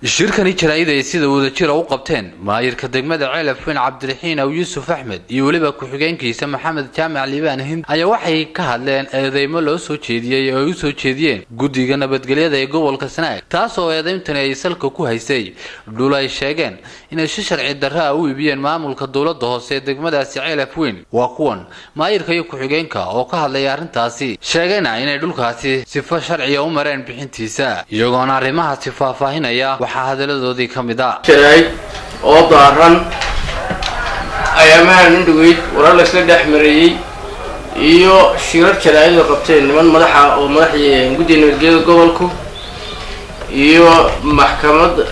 shirkani jaraa'id ay sida wadajir u qabteen maayirka degmada Ceelafweyn Cabdiraxiin aw Yuusuf Axmed iyo waliba ku-xigeenkiisa Maxamed Jaamac Liibaan Hind ayaa waxay ka hadleen eedeymo loo soo jeediyay oo u soo jeediyeen guddiga nabadgelyada ee gobolka Sanaag taas oo eedeymtan ay salka ku haysay dhul ay sheegeen inay si sharci darro ah u iibiyeen maamulka dawladda hoose ee degmadaasi Ceelafweyn waa kuwan maayirka iyo ku-xigeenka oo ka hadlay arrintaasi sheegayna inay dhulkaasi sifo sharci ah u mareen bixintiisa iyagoona arrimahaasi faahfaahinaya hadaladoodii kamida jiray oo daaran ayamahan indhuweyd warar la isla dhaxmarayay iyo shirar jaraa'id oo qabteen niman madaxa oo madaxii guddiga nabadgelyada gobolku iyo maxkamadda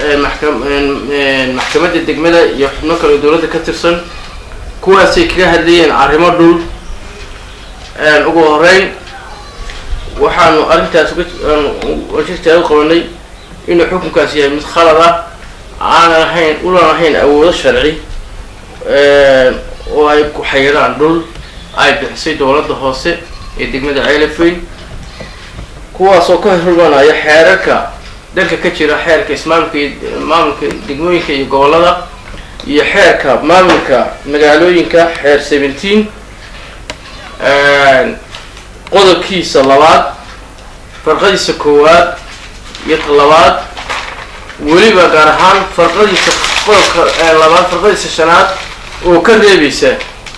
degmada iyo xubno kale oo dawladda ka tirsan kuwaasay kaga hadlayeen arrimo dhul ugu horeyn waxaanu arrintaas u qabanay inuu xukunkaasi yahay mid khalad ah aan ahayn awoodo sharci oo ay ku xayiraan dhul ay bixisay dawladda hoose ee degmada Ceelafweyn kuwaasoo ka hormaanaya xeerarka dalka ka jira xeerka maamulka degmooyinka iyo gobolada iyo xeerka maamulka magaalooyinka xeer 17 qodobkiisa labaad farqadiisa koowaad iyo labaad waliba gaar ahaan farqadiisa labaad farqadiisa shanaad oo ka reebaysa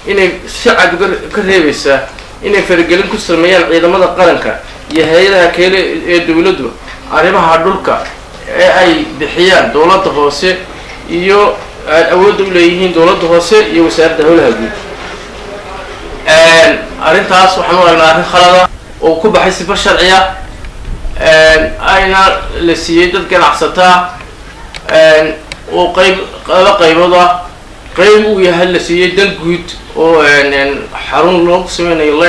inay si cad ka reebaysa inay faragelin ku sameeyaan ciidamada qaranka iyo hay'adaha kale ee dawladdu arrimaha dhulka ee ay bixiyaan dawladda hoose iyo awood u leeyihiin dawladda hoose iyo wasaaradda howlaha guud arrintaas waxaan u aragnaa arrin khalad ah oo ku baxay sifo sharci ah ayna la siiyay dad ganacsataa oo laba qaybood ah qayb uu yahay la siiyay dan guud oo xarun loogu sameynayo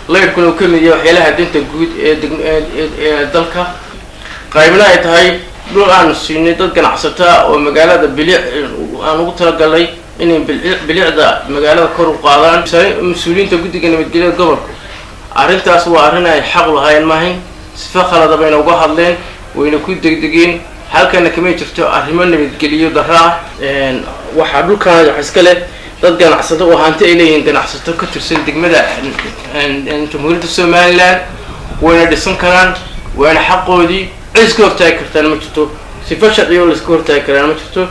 leyrkuna uu ka mid yahay waxyaalaha danta guud ee dalka qaybna ay tahay dhul aanu siinay dad ganacsataa oo magaalada bilic aan ugu talagalnay inay bilicda magaalada kor u qaadaan mas-uuliyiinta guddiga nabadgelyada gobolka arrintaas waa arrin ay xaq lahayn maahayn sifa khalada bayna uga hadleen wayna ku degdegeen halkana kama jirto arrimo nabadgeliyo darro ah waxaa dhulkan wax iska leh dad ganacsato oo hanti ay leeyihiin ganacsato ka tirsan degmada jamhuuriyadda Somaliland wayna dhisan karaan wayna xaqoodii iska hortaagi kartaan ma jirto sifa sharci oo la iska hortaagi karaan ma jirto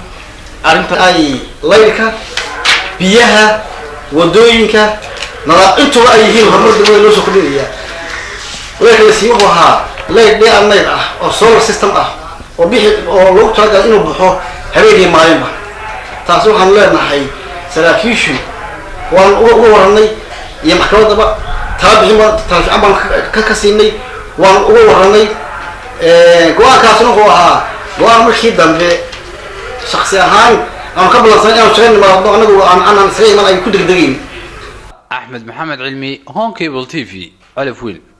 arrinta ay leyrka biyaha wadooyinka nadaafadooda ay yihiin horumar degmada loo soo kordhinaya leyrka si wuxuu ahaa leyr dheer oo solar system ah oo loogu talagalay inuu baxo habeenkii maalinba taas waxaan leenahay saraakiishu waan uga waranay iyo maxkamadaba tala baan ka siinay waan uga waranay go-aankaasna wuxuu ahaa go-aan markii dambe shakhsi ahaan aan ka balansanay inaan shaqayn nimaadno anagu aan isaga iman ay ku degdegayn Axmed Maxamed Cilmi Home Cable TV Ceelafweyn.